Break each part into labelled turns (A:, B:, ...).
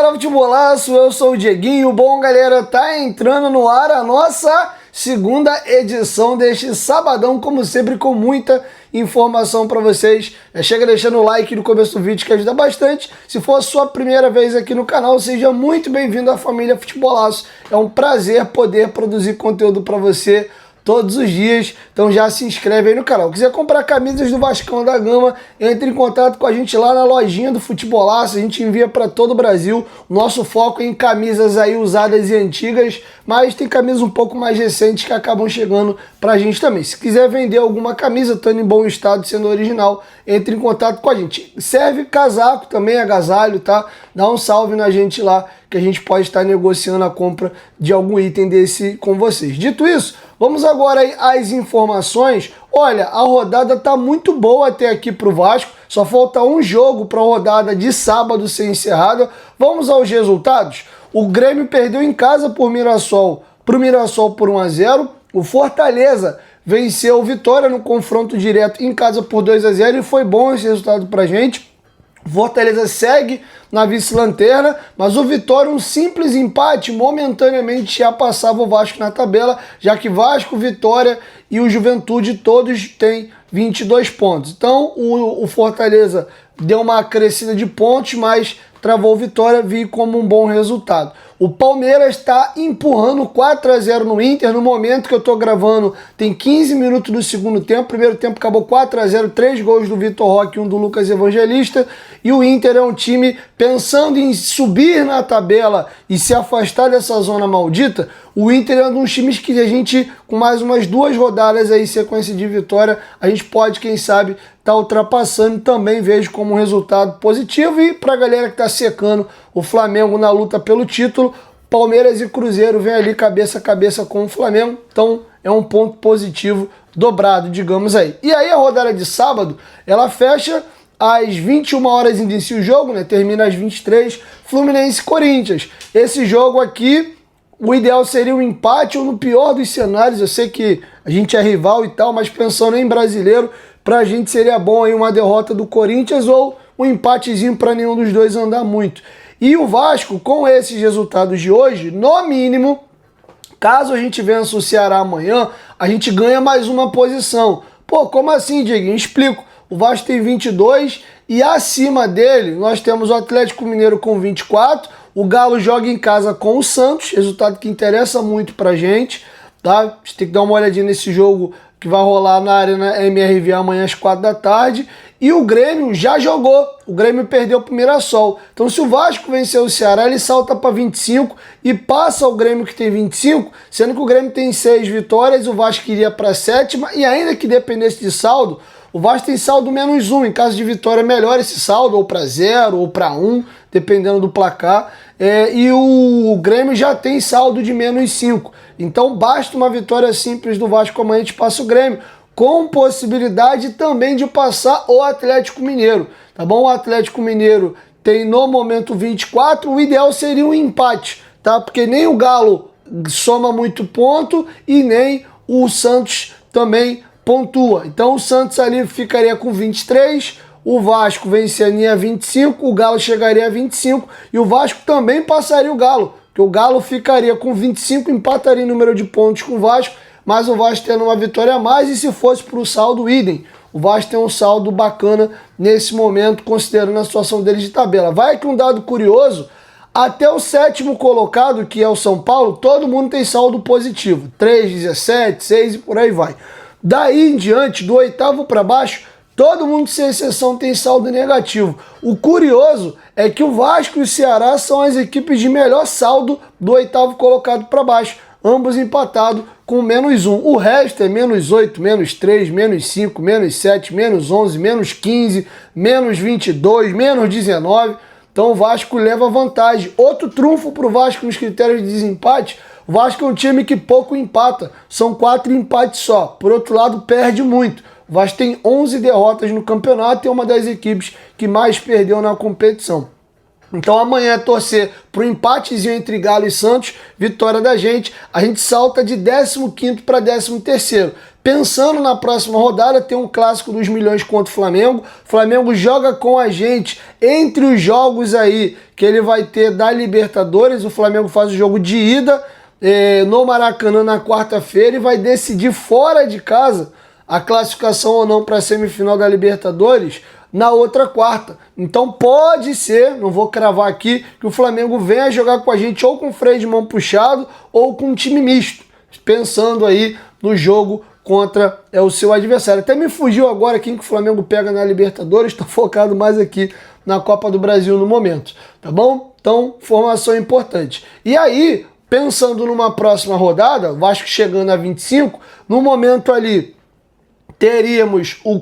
A: Fala futebolaço, eu sou o Dieguinho. Bom, galera, tá entrando no ar a nossa segunda edição deste sabadão, como sempre, com muita informação para vocês. Chega deixando o like no começo do vídeo que ajuda bastante. Se for a sua primeira vez aqui no canal, seja muito bem-vindo à família Futebolaço. É um prazer poder produzir conteúdo para você todos os dias, então já se inscreve aí no canal. Quiser comprar camisas do Vascão da Gama, entre em contato com a gente lá na lojinha do Futebolaço, a gente envia para todo o Brasil. O nosso foco é em camisas aí usadas e antigas, mas tem camisas um pouco mais recentes que acabam chegando pra gente também. Se quiser vender alguma camisa, estando em bom estado, sendo original, entre em contato com a gente. Serve casaco também, agasalho, tá? Dá um salve na gente lá, que a gente pode estar negociando a compra de algum item desse com vocês. Dito isso, vamos agora aí às informações. Olha, a rodada tá muito boa até aqui pro Vasco, só falta um jogo para a rodada de sábado ser encerrada. Vamos aos resultados. O Grêmio perdeu em casa pro Mirassol por 1-0. O Fortaleza venceu o Vitória no confronto direto em casa por 2-0 e foi bom esse resultado pra gente. O Fortaleza segue na vice-lanterna, mas o Vitória, um simples empate, momentaneamente já passava o Vasco na tabela, já que Vasco, Vitória e o Juventude todos têm 22 pontos. Então o Fortaleza deu uma crescida de pontos, mas travou o Vitória, vi como um bom resultado. O Palmeiras está empurrando 4-0 no Inter. No momento que eu estou gravando, tem 15 minutos do segundo tempo. Primeiro tempo acabou 4-0, 3 gols do Vitor Roque e 1 do Lucas Evangelista. E o Inter é um time pensando em subir na tabela e se afastar dessa zona maldita. O Inter é um dos times que a gente, com mais umas 2 rodadas aí, sequência de vitória, a gente pode, quem sabe, tá ultrapassando. Também vejo como um resultado positivo. E para a galera que tá secando o Flamengo na luta pelo título, Palmeiras e Cruzeiro vem ali cabeça a cabeça com o Flamengo, então é um ponto positivo dobrado, digamos aí. E aí a rodada de sábado, ela fecha às 21 horas, inicia o jogo, né? Termina às 23, Fluminense e Corinthians. Esse jogo aqui, o ideal seria um empate ou no pior dos cenários. Eu sei que a gente é rival e tal, mas pensando em brasileiro, pra gente seria bom aí uma derrota do Corinthians ou um empatezinho para nenhum dos dois andar muito. E o Vasco, com esses resultados de hoje, no mínimo, caso a gente vença o Ceará amanhã, a gente ganha mais uma posição. Pô, como assim, Dieguinho? Explico. O Vasco tem 22 e acima dele nós temos o Atlético Mineiro com 24. O Galo joga em casa com o Santos, resultado que interessa muito pra gente, tá? A gente tem que dar uma olhadinha nesse jogo que vai rolar na Arena MRV amanhã às 4 da tarde. E o Grêmio já jogou, o Grêmio perdeu pro Mirassol. Então se o Vasco vencer o Ceará, ele salta para 25 e passa o Grêmio que tem 25, sendo que o Grêmio tem 6 vitórias, o Vasco iria para a 7ª, e ainda que dependesse de saldo, o Vasco tem saldo -1, em caso de vitória melhor esse saldo, ou para 0 ou para 1, dependendo do placar. E o Grêmio já tem saldo de -5, então basta uma vitória simples do Vasco, amanhã a gente passa o Grêmio, com possibilidade também de passar o Atlético Mineiro, tá bom? O Atlético Mineiro tem no momento 24, o ideal seria um empate, tá? Porque nem o Galo soma muito ponto e nem o Santos também pontua. Então o Santos ali ficaria com 23, o Vasco venceria 25, o Galo chegaria a 25 e o Vasco também passaria o Galo, porque o Galo ficaria com 25, empataria em número de pontos com o Vasco, mas o Vasco tendo uma vitória a mais, e se fosse para o saldo, idem. O Vasco tem um saldo bacana nesse momento, considerando a situação deles de tabela. Vai que um dado curioso, até o 7º colocado, que é o São Paulo, todo mundo tem saldo positivo. 3, 17, 6 e por aí vai. Daí em diante, do 8º para baixo, todo mundo, sem exceção, tem saldo negativo. O curioso é que o Vasco e o Ceará são as equipes de melhor saldo do 8º colocado para baixo, ambos empatados com -1. O resto é -8, -3, -5, -7, -11, -15, -22, -19. Então o Vasco leva vantagem. Outro trunfo para o Vasco nos critérios de desempate, o Vasco é um time que pouco empata, são 4 empates só. Por outro lado, perde muito. O Vasco tem 11 derrotas no campeonato e é uma das equipes que mais perdeu na competição. Então amanhã é torcer para o empatezinho entre Galo e Santos, vitória da gente. A gente salta de 15º para 13º. Pensando na próxima rodada, tem um clássico dos milhões contra o Flamengo. O Flamengo joga com a gente entre os jogos aí que ele vai ter da Libertadores. O Flamengo faz o jogo de ida no Maracanã na quarta-feira e vai decidir fora de casa a classificação ou não para a semifinal da Libertadores na outra quarta. Então pode ser, não vou cravar aqui, que o Flamengo venha jogar com a gente ou com freio de mão puxado ou com um time misto, pensando aí no jogo contra o seu adversário. Até me fugiu agora quem que o Flamengo pega na Libertadores, estou focado mais aqui na Copa do Brasil no momento, tá bom? Então, informação importante. E aí, pensando numa próxima rodada, Vasco chegando a 25, no momento ali teríamos o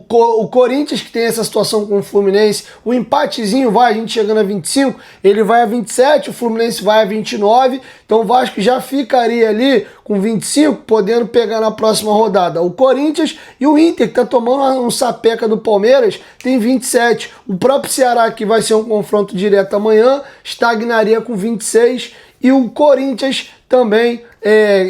A: Corinthians, que tem essa situação com o Fluminense, o empatezinho vai, a gente chegando a 25, ele vai a 27, o Fluminense vai a 29, então o Vasco já ficaria ali com 25, podendo pegar na próxima rodada o Corinthians, e o Inter, que tá tomando um sapeca do Palmeiras, tem 27. O próprio Ceará, que vai ser um confronto direto amanhã, estagnaria com 26, e o Corinthians também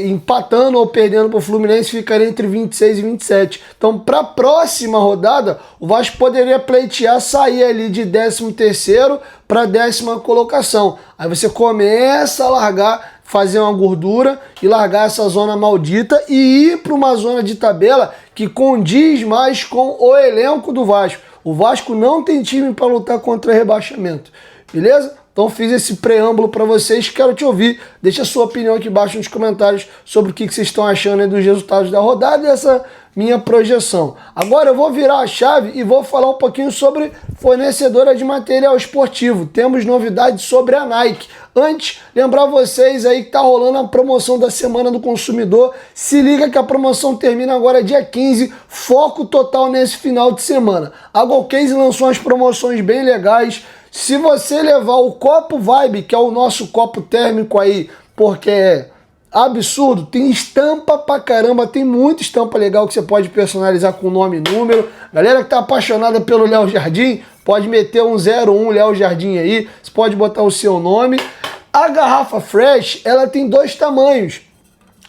A: empatando ou perdendo para o Fluminense ficaria entre 26 e 27. Então, para a próxima rodada, o Vasco poderia pleitear sair ali de 13º para a 10ª colocação. Aí você começa a largar, fazer uma gordura e largar essa zona maldita e ir para uma zona de tabela que condiz mais com o elenco do Vasco. O Vasco não tem time para lutar contra rebaixamento, beleza? Então fiz esse preâmbulo para vocês, quero te ouvir. Deixa a sua opinião aqui embaixo nos comentários sobre o que vocês estão achando aí dos resultados da rodada e essa minha projeção. Agora eu vou virar a chave e vou falar um pouquinho sobre fornecedora de material esportivo. Temos novidades sobre a Nike. Antes, lembrar vocês aí que tá rolando a promoção da Semana do Consumidor. Se liga que a promoção termina agora dia 15, foco total nesse final de semana. A Golcase lançou umas promoções bem legais. Se você levar o copo Vibe, que é o nosso copo térmico aí, porque é absurdo, tem estampa pra caramba, tem muita estampa legal que você pode personalizar com nome e número. Galera que tá apaixonada pelo Léo Jardim, pode meter um 01 Léo Jardim aí, você pode botar o seu nome. A garrafa Fresh, ela tem dois tamanhos.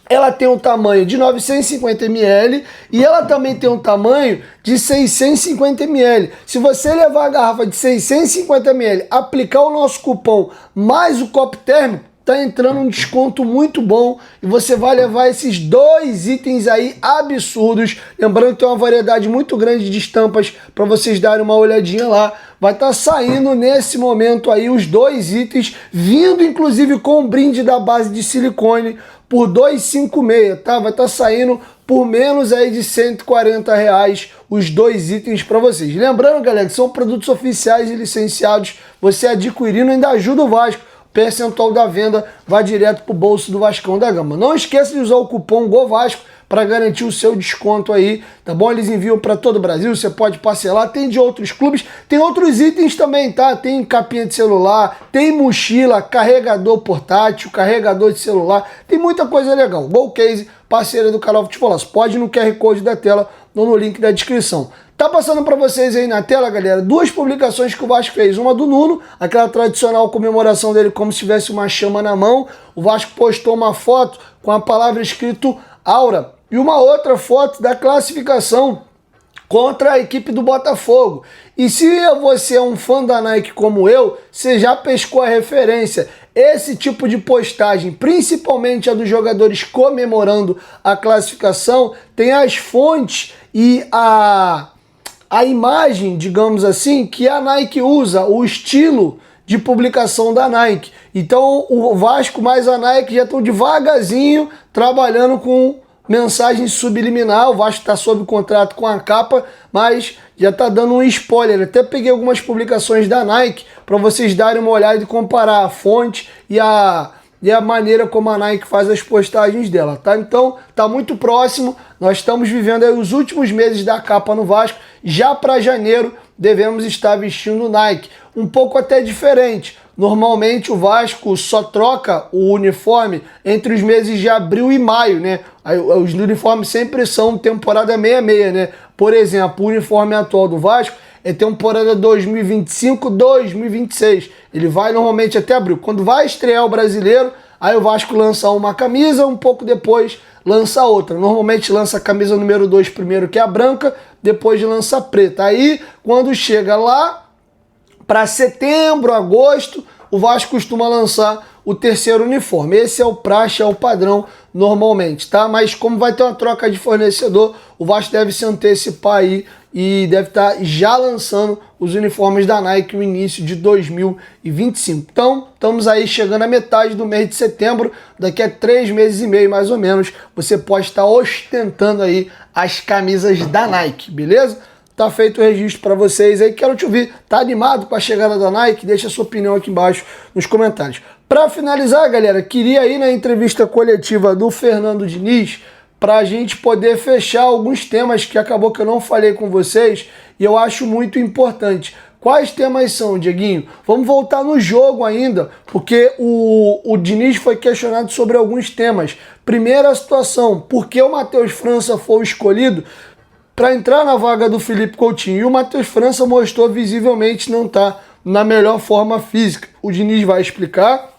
A: Ela tem um tamanho de 950 ml e ela também tem um tamanho de 650 ml. Se você levar a garrafa de 650 ml, aplicar o nosso cupom mais o copo térmico, tá entrando um desconto muito bom e você vai levar esses dois itens aí absurdos. Lembrando que tem uma variedade muito grande de estampas para vocês darem uma olhadinha lá. Vai estar saindo nesse momento aí os dois itens, vindo inclusive com um brinde da base de silicone por R$ 256, tá? Vai estar saindo por menos aí de R$140 os dois itens para vocês. Lembrando, galera, que são produtos oficiais e licenciados. Você adquirindo ainda ajuda o Vasco. Percentual da venda vai direto pro bolso do Vascão da Gama. Não esqueça de usar o cupom GOVASCO para garantir o seu desconto aí, tá bom? Eles enviam para todo o Brasil, você pode parcelar, tem de outros clubes, tem outros itens também, tá? Tem capinha de celular, tem mochila, carregador portátil, carregador de celular, tem muita coisa legal. Golcase, parceira do canal Futebolaço. Pode ir no QR Code da tela ou no link da descrição. Tá passando para vocês aí na tela, galera, duas publicações que o Vasco fez. Uma do Nuno, aquela tradicional comemoração dele como se tivesse uma chama na mão. O Vasco postou uma foto com a palavra escrito Aura. E uma outra foto da classificação contra a equipe do Botafogo. E se você é um fã da Nike como eu, você já pescou a referência. Esse tipo de postagem, principalmente a dos jogadores comemorando a classificação, tem as fontes e a imagem, digamos assim, que a Nike usa, o estilo de publicação da Nike. Então o Vasco mais a Nike já estão devagarzinho trabalhando com mensagem subliminar. O Vasco está sob contrato com a capa, mas já está dando um spoiler. Até peguei algumas publicações da Nike para vocês darem uma olhada e comparar a fonte e a maneira como a Nike faz as postagens dela, tá? Então, tá muito próximo. Nós estamos vivendo aí os últimos meses da capa no Vasco. Já para janeiro, devemos estar vestindo Nike. Um pouco até diferente. Normalmente, o Vasco só troca o uniforme entre os meses de abril e maio, né? Os uniformes sempre são temporada 66, né? Por exemplo, o uniforme atual do Vasco é temporada 2025-2026. Ele vai normalmente até abril. Quando vai estrear o Brasileiro, Aí o Vasco lança uma camisa, um pouco depois lança outra. Normalmente lança a camisa número 2 primeiro, que é a branca, depois lança a preta. Aí, quando chega lá para setembro, agosto, o Vasco costuma lançar o terceiro uniforme. Esse é o praxe, é o padrão normalmente, tá? Mas como vai ter uma troca de fornecedor, o Vasco deve se antecipar aí e deve estar já lançando os uniformes da Nike no início de 2025. Então, estamos aí chegando à metade do mês de setembro, daqui a 3 meses e meio mais ou menos, você pode estar ostentando aí as camisas da Nike, beleza? Tá feito o registro para vocês aí, quero te ouvir. Tá animado com a chegada da Nike? Deixa a sua opinião aqui embaixo nos comentários. Para finalizar, galera, queria ir na entrevista coletiva do Fernando Diniz para a gente poder fechar alguns temas que acabou que eu não falei com vocês e eu acho muito importante. Quais temas são, Dieguinho? Vamos voltar no jogo ainda, porque o Diniz foi questionado sobre alguns temas. Primeira situação, por que o Matheus França foi o escolhido para entrar na vaga do Felipe Coutinho? E o Matheus França mostrou visivelmente não estar na melhor forma física. O Diniz vai explicar.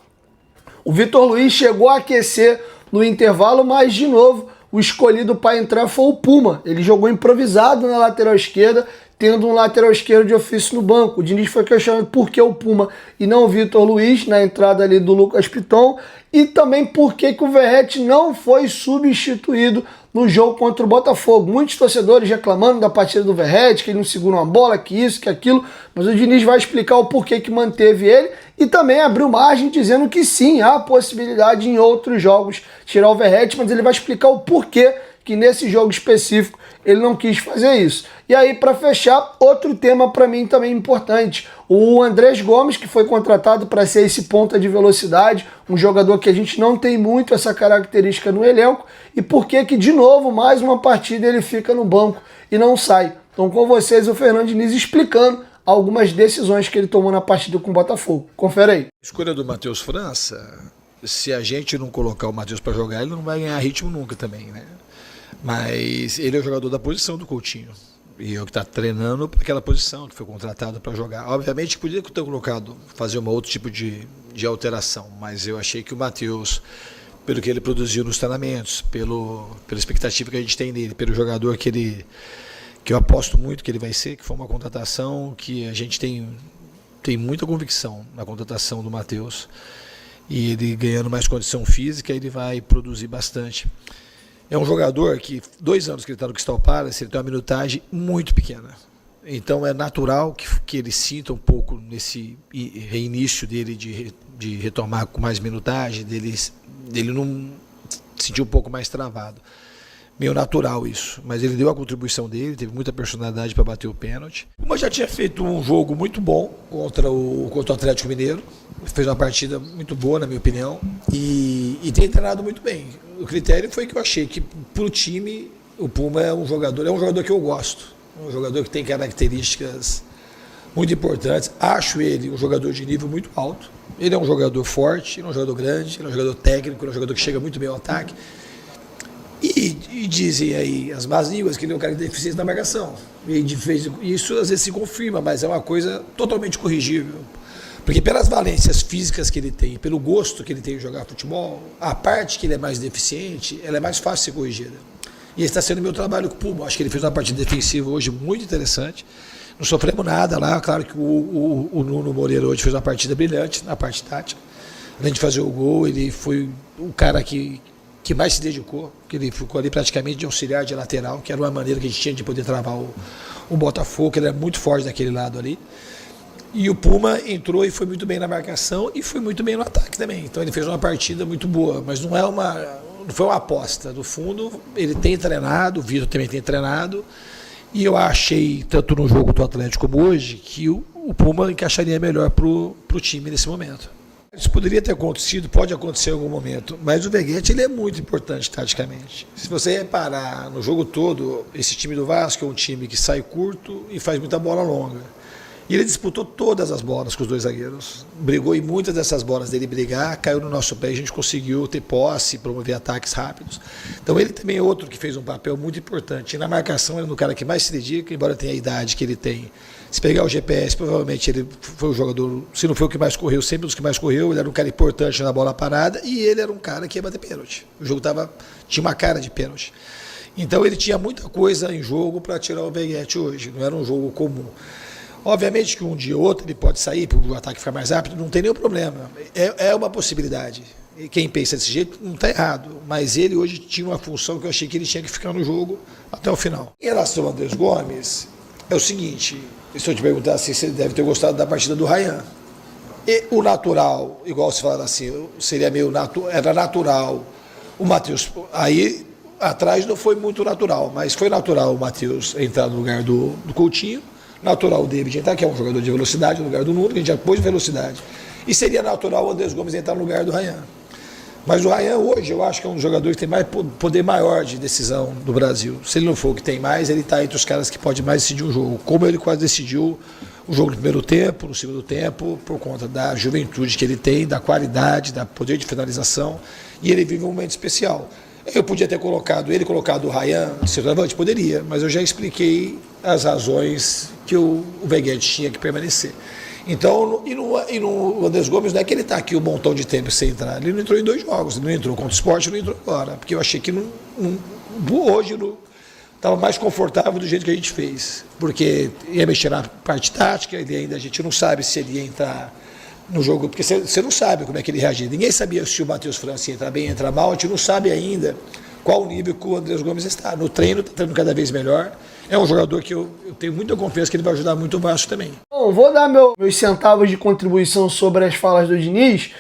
A: O Vitor Luiz chegou a aquecer no intervalo, mas de novo o escolhido para entrar foi o Puma. Ele jogou improvisado na lateral esquerda, tendo um lateral esquerdo de ofício no banco. O Diniz foi questionado por que o Puma e não o Vitor Luiz na entrada ali do Lucas Piton, e também por que o Verratti não foi substituído no jogo contra o Botafogo. Muitos torcedores reclamando da partida do Verratti, que ele não segura uma bola, que isso, que aquilo, mas o Diniz vai explicar o porquê que manteve ele e também abriu margem dizendo que sim, há possibilidade em outros jogos tirar o Verratti, mas ele vai explicar o porquê que nesse jogo específico ele não quis fazer isso. E aí, para fechar, outro tema para mim também importante, o Andrés Gomes, que foi contratado para ser esse ponta de velocidade, um jogador que a gente não tem muito essa característica no elenco, e por que que, de novo, mais uma partida ele fica no banco e não sai. Então, com vocês, o Fernando Diniz explicando algumas decisões que ele tomou na partida com o Botafogo. Confere aí.
B: A escolha do Matheus França, se a gente não colocar o Matheus para jogar, ele não vai ganhar ritmo nunca também, né? Mas ele é o jogador da posição do Coutinho. E é o que está treinando para aquela posição, que foi contratado para jogar. Obviamente, podia ter colocado, fazer um outro tipo de alteração, mas eu achei que o Matheus, pelo que ele produziu nos treinamentos, pela expectativa que a gente tem nele, pelo jogador que eu aposto muito que ele vai ser, que foi uma contratação que a gente tem muita convicção na contratação do Matheus. E ele ganhando mais condição física, ele vai produzir bastante. É um jogador que, 2 anos que ele está no Crystal Palace, ele tem uma minutagem muito pequena. Então é natural que ele sinta um pouco nesse reinício dele de retomar com mais minutagem, dele não sentir um pouco mais travado. Meio natural isso, mas ele deu a contribuição dele, teve muita personalidade para bater o pênalti. O Puma já tinha feito um jogo muito bom contra o Atlético Mineiro, fez uma partida muito boa, na minha opinião, e tem treinado muito bem. O critério foi que eu achei que, para o time, o Puma é um jogador que eu gosto, um jogador que tem características muito importantes. Acho ele um jogador de nível muito alto, ele é um jogador forte, ele é um jogador grande, ele é um jogador técnico, ele é um jogador que chega muito bem ao ataque. E dizem aí as más línguas que ele é um cara de deficiência na marcação. E isso às vezes se confirma, mas é uma coisa totalmente corrigível. Porque pelas valências físicas que ele tem, pelo gosto que ele tem de jogar futebol, a parte que ele é mais deficiente, ela é mais fácil de ser corrigida. E esse está sendo o meu trabalho com o Puma. Acho que ele fez uma partida defensiva hoje muito interessante. Não sofremos nada lá. Claro que o Nuno Moreira hoje fez uma partida brilhante na parte tática. Além de fazer o gol, ele foi o cara que mais se dedicou, que ele ficou ali praticamente de auxiliar de lateral, que era uma maneira que a gente tinha de poder travar o Botafogo, que ele era muito forte daquele lado ali. E o Puma entrou e foi muito bem na marcação e foi muito bem no ataque também. Então ele fez uma partida muito boa, mas não foi uma aposta. No fundo, ele tem treinado, o Vitor também tem treinado, e eu achei, tanto no jogo do Atlético como hoje, que o Puma encaixaria melhor para o time nesse momento. Isso poderia ter acontecido, pode acontecer em algum momento, mas o Verratti ele é muito importante taticamente. Se você reparar no jogo todo, esse time do Vasco é um time que sai curto e faz muita bola longa. E ele disputou todas as bolas com os dois zagueiros. Brigou em muitas dessas bolas dele brigar, caiu no nosso pé e a gente conseguiu ter posse, promover ataques rápidos. Então ele também é outro que fez um papel muito importante. E na marcação ele é um cara que mais se dedica, embora tenha a idade que ele tem. Se pegar o GPS, provavelmente ele foi o jogador, se não foi o que mais correu, sempre os que mais correu. Ele era um cara importante na bola parada e ele era um cara que ia bater pênalti. O jogo tinha uma cara de pênalti. Então ele tinha muita coisa em jogo para tirar o Veguete hoje. Não era um jogo comum. Obviamente que um dia ou outro ele pode sair para o ataque ficar mais rápido, não tem nenhum problema. É uma possibilidade. E quem pensa desse jeito não está errado. Mas ele hoje tinha uma função que eu achei que ele tinha que ficar no jogo até o final. Em relação ao Andrés Gomes, é o seguinte, se eu te perguntar assim, você deve ter gostado da partida do Ryan. E o natural, igual você fala assim, seria meio era natural. O Matheus, aí atrás não foi muito natural, mas foi natural o Matheus entrar no lugar do Coutinho. Natural o David entrar, que é um jogador de velocidade, no lugar do Nuno, que a gente já pôs velocidade. E seria natural o Andrés Gomes entrar no lugar do Ryan. Mas o Ryan hoje, eu acho que é um jogador que tem mais poder maior de decisão do Brasil. Se ele não for o que tem mais, ele está entre os caras que pode mais decidir um jogo. Como ele quase decidiu o jogo no primeiro tempo, no segundo tempo, por conta da juventude que ele tem, da qualidade, da poder de finalização. E ele vive um momento especial. Eu podia ter colocado o Ryan de centroavante? Poderia, mas eu já expliquei as razões que o Veguete tinha que permanecer. Então, e no Andrés Gomes não é que ele está aqui um montão de tempo sem entrar. Ele não entrou em 2 jogos, ele não entrou contra o Sport, não entrou agora. Porque eu achei que hoje estava mais confortável do jeito que a gente fez. Porque ia mexer na parte tática, a gente não sabe se ele ia entrar no jogo, porque você não sabe como é que ele reagir. Ninguém sabia se o Matheus França ia entrar bem, entrar mal, a gente não sabe ainda qual o nível que o Andrés Gomes está. No treino está treinando cada vez melhor. É um jogador que eu tenho muita confiança que ele vai ajudar muito o Vasco também.
A: Bom, vou dar meus centavos de contribuição sobre as falas do Diniz.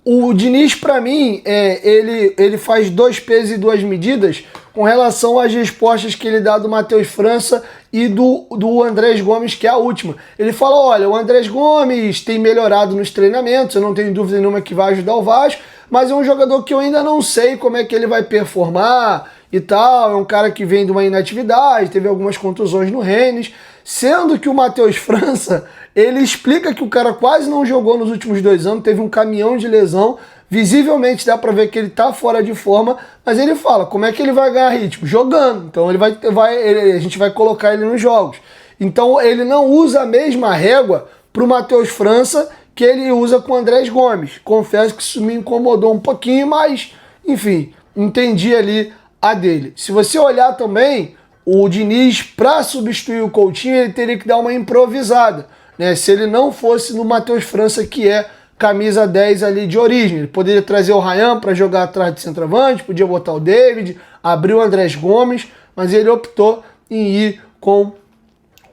A: O Diniz, para mim, ele faz 2 pesos e 2 medidas com relação às respostas que ele dá do Matheus França e do Andrés Gomes, que é a última. Ele fala, olha, o Andrés Gomes tem melhorado nos treinamentos, eu não tenho dúvida nenhuma que vai ajudar o Vasco, mas é um jogador que eu ainda não sei como é que ele vai performar e tal, é um cara que vem de uma inatividade, teve algumas contusões no Rennes, sendo que o Matheus França, ele explica que o cara quase não jogou nos últimos 2 anos, teve um caminhão de lesão, visivelmente dá pra ver que ele tá fora de forma, mas ele fala, como é que ele vai ganhar ritmo? Jogando, então a gente vai colocar ele nos jogos. Então ele não usa a mesma régua pro Matheus França que ele usa com o Andrés Gomes. Confesso que isso me incomodou um pouquinho, mas, enfim, entendi ali a dele. Se você olhar também, o Diniz, para substituir o Coutinho, ele teria que dar uma improvisada, né? Se ele não fosse no Matheus França, que é camisa 10 ali de origem. Ele poderia trazer o Ryan para jogar atrás de centroavante, podia botar o David, abrir o Andrés Gomes, mas ele optou em ir com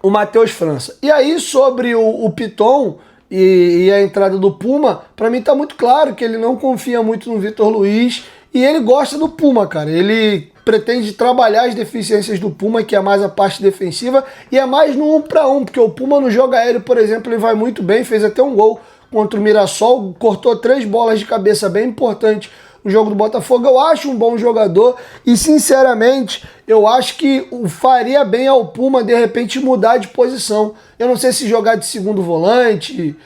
A: o Matheus França. E aí, sobre o Piton e a entrada do Puma, para mim tá muito claro que ele não confia muito no Vitor Luiz e ele gosta do Puma, cara. Ele pretende trabalhar as deficiências do Puma, que é mais a parte defensiva, e é mais no 1 para 1, porque o Puma no jogo aéreo, por exemplo, ele vai muito bem, fez até um gol contra o Mirassol, cortou 3 bolas de cabeça bem importante no jogo do Botafogo. Eu acho um bom jogador e, sinceramente, eu acho que faria bem ao Puma, de repente, mudar de posição. Eu não sei se jogar de segundo volante,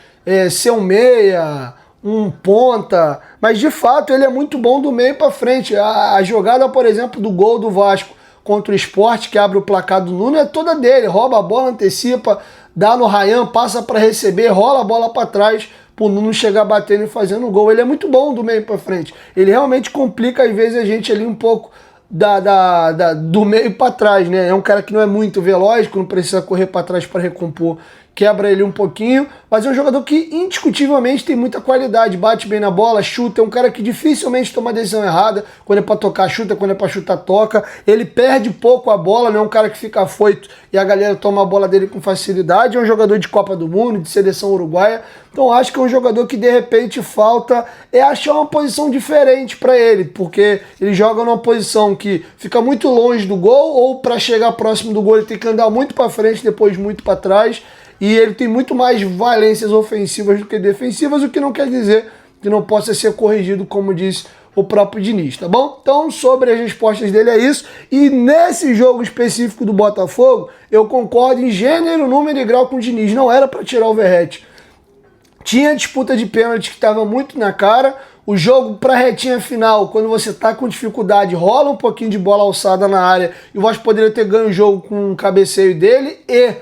A: ser um meia, um ponta, mas, de fato, ele é muito bom do meio para frente. A jogada, por exemplo, do gol do Vasco contra o Sport, que abre o placar do Nuno, é toda dele. Rouba a bola, antecipa, dá no Ryan, passa para receber, rola a bola para trás pro Nuno chegar batendo e fazendo gol. Ele é muito bom do meio para frente. Ele realmente complica, às vezes, a gente ali um pouco do meio para trás, né? É um cara que não é muito veloz, que não precisa correr para trás para recompor, quebra ele um pouquinho, mas é um jogador que indiscutivelmente tem muita qualidade, bate bem na bola, chuta, é um cara que dificilmente toma decisão errada, quando é pra tocar chuta, quando é pra chutar toca, ele perde pouco a bola, não é um cara que fica afoito e a galera toma a bola dele com facilidade, é um jogador de Copa do Mundo, de seleção uruguaia, então acho que é um jogador que de repente falta achar uma posição diferente para ele, porque ele joga numa posição que fica muito longe do gol, ou para chegar próximo do gol ele tem que andar muito para frente, depois muito para trás, e ele tem muito mais valências ofensivas do que defensivas, o que não quer dizer que não possa ser corrigido, como disse o próprio Diniz, tá bom? Então, sobre as respostas dele é isso. E nesse jogo específico do Botafogo, eu concordo em gênero, número e grau com o Diniz. Não era para tirar o Verratti. Tinha disputa de pênalti que estava muito na cara. O jogo para a retinha final, quando você está com dificuldade, rola um pouquinho de bola alçada na área e o Vasco poderia ter ganho o jogo com um cabeceio dele. E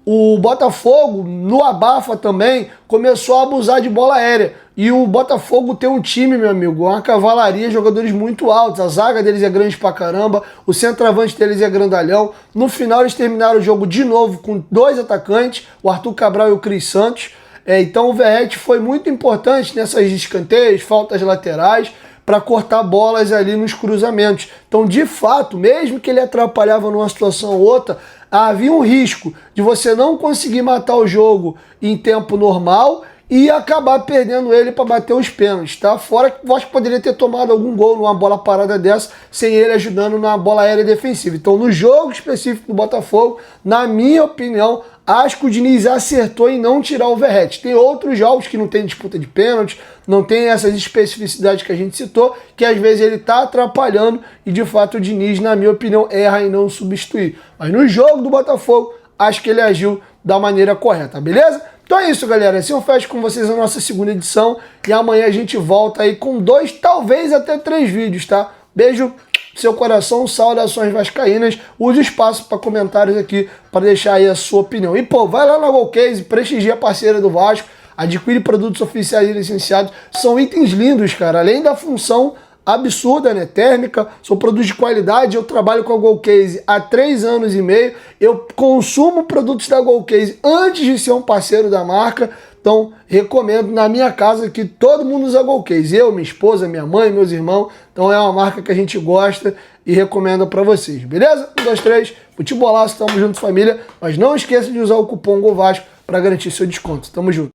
A: o Botafogo, no abafa também, começou a abusar de bola aérea. E o Botafogo tem um time, meu amigo, uma cavalaria, jogadores muito altos. A zaga deles é grande pra caramba, o centroavante deles é grandalhão. No final eles terminaram o jogo de novo com 2 atacantes, o Arthur Cabral e o Cris Santos. Então o Verratti foi muito importante nessas escanteios, faltas laterais, para cortar bolas ali nos cruzamentos. Então, de fato, mesmo que ele atrapalhava numa situação ou outra, havia um risco de você não conseguir matar o jogo em tempo normal e acabar perdendo ele para bater os pênaltis, tá? Fora que o Vasco poderia ter tomado algum gol numa bola parada dessa, sem ele ajudando na bola aérea defensiva. Então, no jogo específico do Botafogo, na minha opinião, acho que o Diniz acertou em não tirar o Verratti. Tem outros jogos que não tem disputa de pênalti, não tem essas especificidades que a gente citou, que às vezes ele tá atrapalhando e de fato o Diniz, na minha opinião, erra em não substituir. Mas no jogo do Botafogo, acho que ele agiu da maneira correta, beleza? Então é isso, galera. Assim eu fecho com vocês a nossa segunda edição e amanhã a gente volta aí com 2, talvez até 3 vídeos, tá? Beijo no seu coração, saudações vascaínas. Use o espaço para comentários aqui para deixar aí a sua opinião. E pô, vai lá na Golcase, prestigia a parceira do Vasco, adquire produtos oficiais e licenciados. São itens lindos, cara. Além da função absurda, né? Térmica, são produtos de qualidade. Eu trabalho com a Golcase há 3 anos e meio. Eu consumo produtos da Golcase antes de ser um parceiro da marca. Então, recomendo na minha casa que todo mundo usa Golcase. Eu, minha esposa, minha mãe, meus irmãos. Então, é uma marca que a gente gosta e recomendo para vocês. Beleza? 1, 2, 3. Futebolaço, tamo junto, família. Mas não esqueça de usar o cupom GOVASCO para garantir seu desconto. Tamo junto.